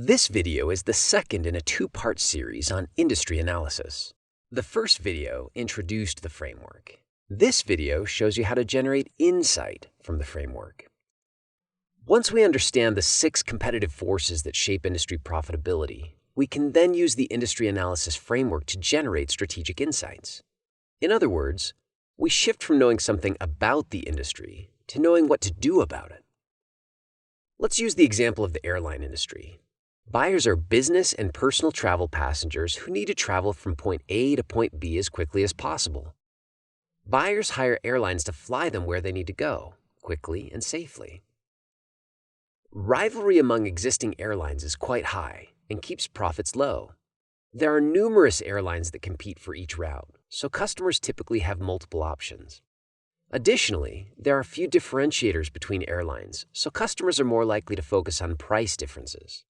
This video is the second in a two-part series on industry analysis. The first video introduced the framework. This video shows you how to generate insight from the framework. Once we understand the 6 competitive forces that shape industry profitability, we can then use the industry analysis framework to generate strategic insights. In other words, we shift from knowing something about the industry to knowing what to do about it. Let's use the example of the airline industry. Buyers are business and personal travel passengers who need to travel from point A to point B as quickly as possible. Buyers hire airlines to fly them where they need to go, quickly and safely. Rivalry among existing airlines is quite high and keeps profits low. There are numerous airlines that compete for each route, so customers typically have multiple options. Additionally, there are few differentiators between airlines, so customers are more likely to focus on price differences.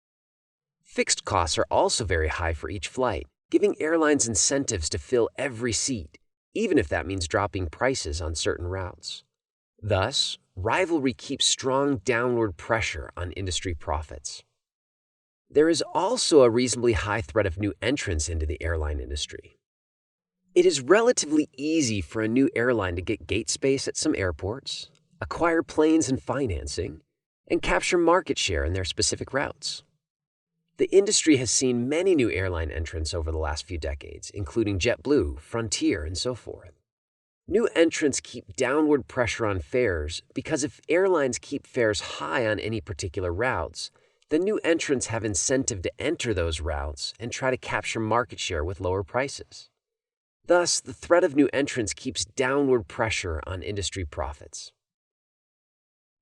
Fixed costs are also very high for each flight, giving airlines incentives to fill every seat, even if that means dropping prices on certain routes. Thus, rivalry keeps strong downward pressure on industry profits. There is also a reasonably high threat of new entrants into the airline industry. It is relatively easy for a new airline to get gate space at some airports, acquire planes and financing, and capture market share in their specific routes. The industry has seen many new airline entrants over the last few decades, including JetBlue, Frontier, and so forth. New entrants keep downward pressure on fares because if airlines keep fares high on any particular routes, the new entrants have incentive to enter those routes and try to capture market share with lower prices. Thus, the threat of new entrants keeps downward pressure on industry profits.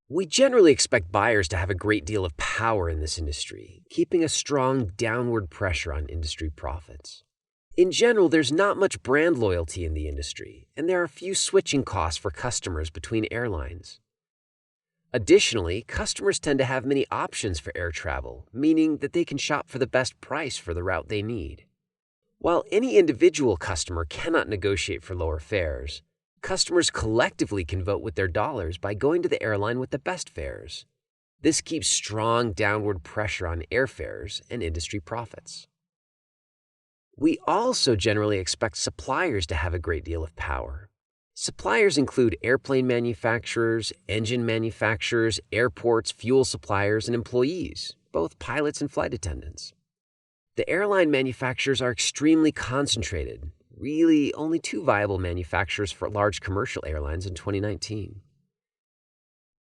We generally expect buyers to have a great deal of power in this industry, keeping a strong downward pressure on industry profits. In general, there's not much brand loyalty in the industry, and there are few switching costs for customers between airlines. Additionally, customers tend to have many options for air travel, meaning that they can shop for the best price for the route they need. While any individual customer cannot negotiate for lower fares, customers collectively can vote with their dollars by going to the airline with the best fares. This keeps strong downward pressure on airfares and industry profits. We also generally expect suppliers to have a great deal of power. Suppliers include airplane manufacturers, engine manufacturers, airports, fuel suppliers, and employees, both pilots and flight attendants. The airline manufacturers are extremely concentrated. Really, only 2 viable manufacturers for large commercial airlines in 2019.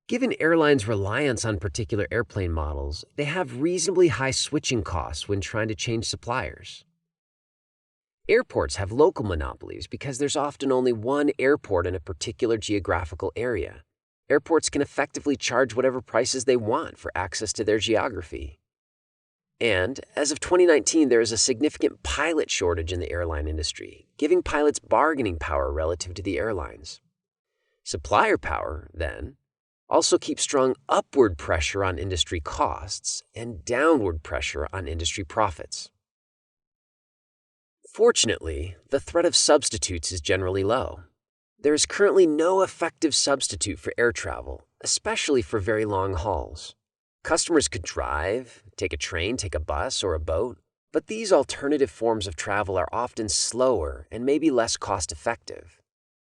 Given airlines' reliance on particular airplane models, they have reasonably high switching costs when trying to change suppliers. Airports have local monopolies because there's often only one airport in a particular geographical area. Airports can effectively charge whatever prices they want for access to their geography. And, as of 2019, there is a significant pilot shortage in the airline industry, giving pilots bargaining power relative to the airlines. Supplier power, then, also keeps strong upward pressure on industry costs and downward pressure on industry profits. Fortunately, the threat of substitutes is generally low. There is currently no effective substitute for air travel, especially for very long hauls. Customers could drive, take a train, take a bus, or a boat, but these alternative forms of travel are often slower and maybe less cost-effective.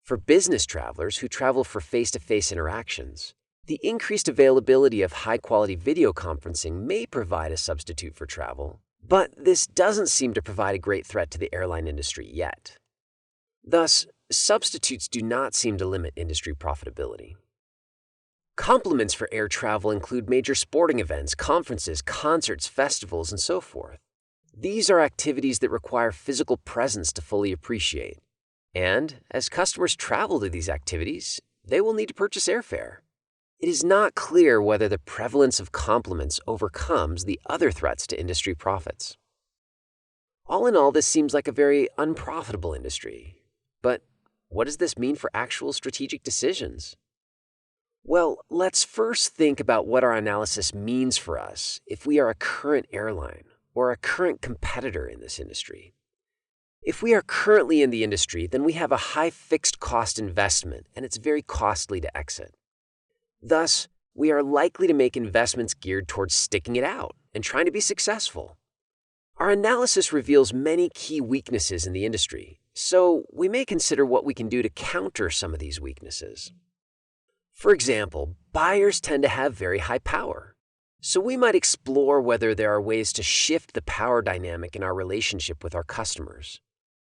For business travelers who travel for face-to-face interactions, the increased availability of high-quality video conferencing may provide a substitute for travel, but this doesn't seem to provide a great threat to the airline industry yet. Thus, substitutes do not seem to limit industry profitability. Complements for air travel include major sporting events, conferences, concerts, festivals, and so forth. These are activities that require physical presence to fully appreciate. And as customers travel to these activities, they will need to purchase airfare. It is not clear whether the prevalence of complements overcomes the other threats to industry profits. All in all, this seems like a very unprofitable industry. But what does this mean for actual strategic decisions? Well, let's first think about what our analysis means for us if we are a current airline or a current competitor in this industry. If we are currently in the industry, then we have a high fixed cost investment and it's very costly to exit. Thus, we are likely to make investments geared towards sticking it out and trying to be successful. Our analysis reveals many key weaknesses in the industry, so we may consider what we can do to counter some of these weaknesses. For example, buyers tend to have very high power, so we might explore whether there are ways to shift the power dynamic in our relationship with our customers.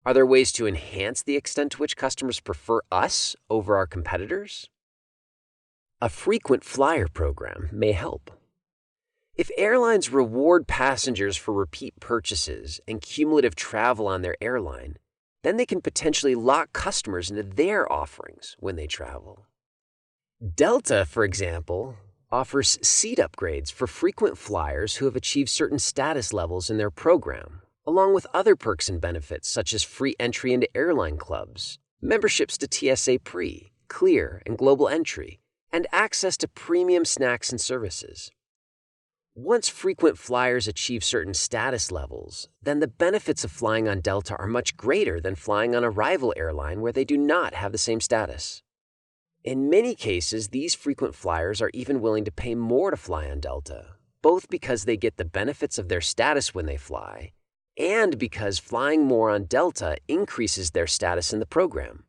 Are there ways to enhance the extent to which customers prefer us over our competitors? A frequent flyer program may help. If airlines reward passengers for repeat purchases and cumulative travel on their airline, then they can potentially lock customers into their offerings when they travel. Delta, for example, offers seat upgrades for frequent flyers who have achieved certain status levels in their program, along with other perks and benefits such as free entry into airline clubs, memberships to TSA Pre, Clear, and Global Entry, and access to premium snacks and services. Once frequent flyers achieve certain status levels, then the benefits of flying on Delta are much greater than flying on a rival airline where they do not have the same status. In many cases, these frequent flyers are even willing to pay more to fly on Delta, both because they get the benefits of their status when they fly, and because flying more on Delta increases their status in the program.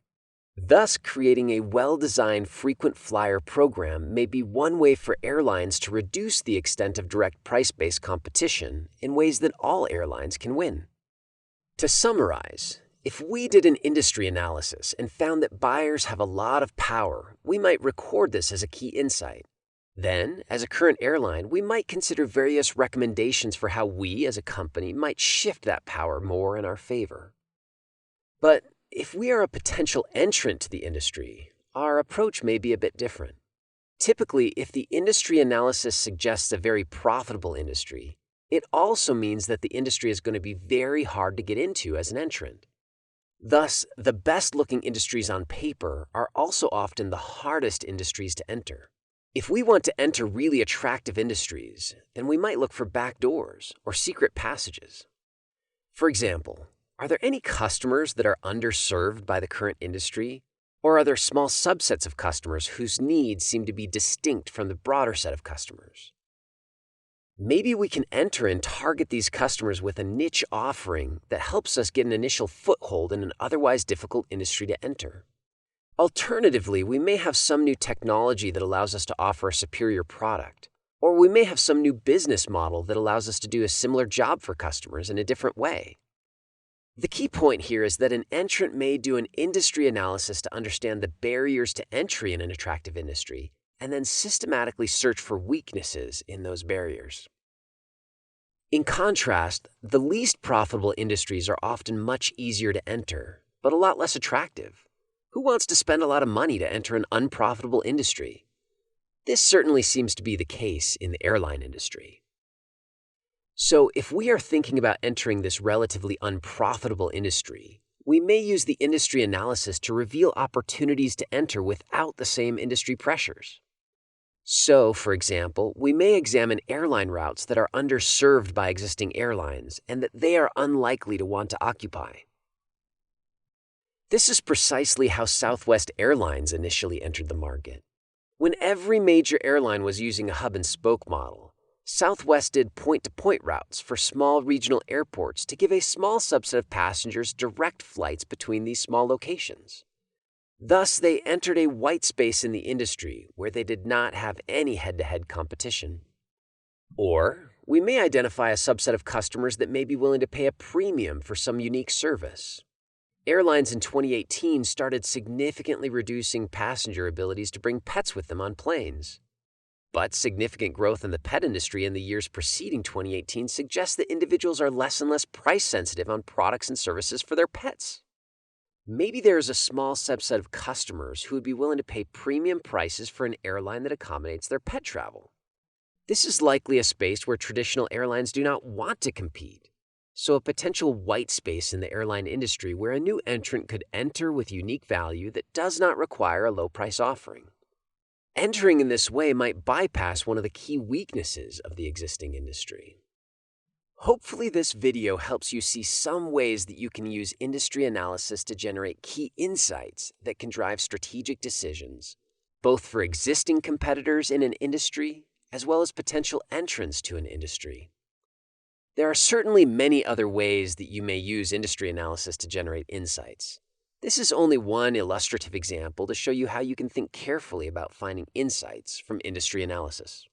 Thus, creating a well-designed frequent flyer program may be one way for airlines to reduce the extent of direct price-based competition in ways that all airlines can win. To summarize, if we did an industry analysis and found that buyers have a lot of power, we might record this as a key insight. Then, as a current airline, we might consider various recommendations for how we, as a company, might shift that power more in our favor. But if we are a potential entrant to the industry, our approach may be a bit different. Typically, if the industry analysis suggests a very profitable industry, it also means that the industry is going to be very hard to get into as an entrant. Thus, the best-looking industries on paper are also often the hardest industries to enter. If we want to enter really attractive industries, then we might look for back doors or secret passages. For example, are there any customers that are underserved by the current industry, or are there small subsets of customers whose needs seem to be distinct from the broader set of customers? Maybe we can enter and target these customers with a niche offering that helps us get an initial foothold in an otherwise difficult industry to enter. Alternatively, we may have some new technology that allows us to offer a superior product, or we may have some new business model that allows us to do a similar job for customers in a different way. The key point here is that an entrant may do an industry analysis to understand the barriers to entry in an attractive industry, and then systematically search for weaknesses in those barriers. In contrast, the least profitable industries are often much easier to enter, but a lot less attractive. Who wants to spend a lot of money to enter an unprofitable industry? This certainly seems to be the case in the airline industry. So, if we are thinking about entering this relatively unprofitable industry, we may use the industry analysis to reveal opportunities to enter without the same industry pressures. So, for example, we may examine airline routes that are underserved by existing airlines and that they are unlikely to want to occupy. This is precisely how Southwest Airlines initially entered the market. When every major airline was using a hub-and-spoke model, Southwest did point-to-point routes for small regional airports to give a small subset of passengers direct flights between these small locations. Thus, they entered a white space in the industry where they did not have any head-to-head competition. Or, we may identify a subset of customers that may be willing to pay a premium for some unique service. Airlines in 2018 started significantly reducing passenger abilities to bring pets with them on planes. But significant growth in the pet industry in the years preceding 2018 suggests that individuals are less and less price-sensitive on products and services for their pets. Maybe there is a small subset of customers who would be willing to pay premium prices for an airline that accommodates their pet travel. This is likely a space where traditional airlines do not want to compete, so a potential white space in the airline industry where a new entrant could enter with unique value that does not require a low-price offering. Entering in this way might bypass one of the key weaknesses of the existing industry. Hopefully this video helps you see some ways that you can use industry analysis to generate key insights that can drive strategic decisions, both for existing competitors in an industry as well as potential entrants to an industry. There are certainly many other ways that you may use industry analysis to generate insights. This is only one illustrative example to show you how you can think carefully about finding insights from industry analysis.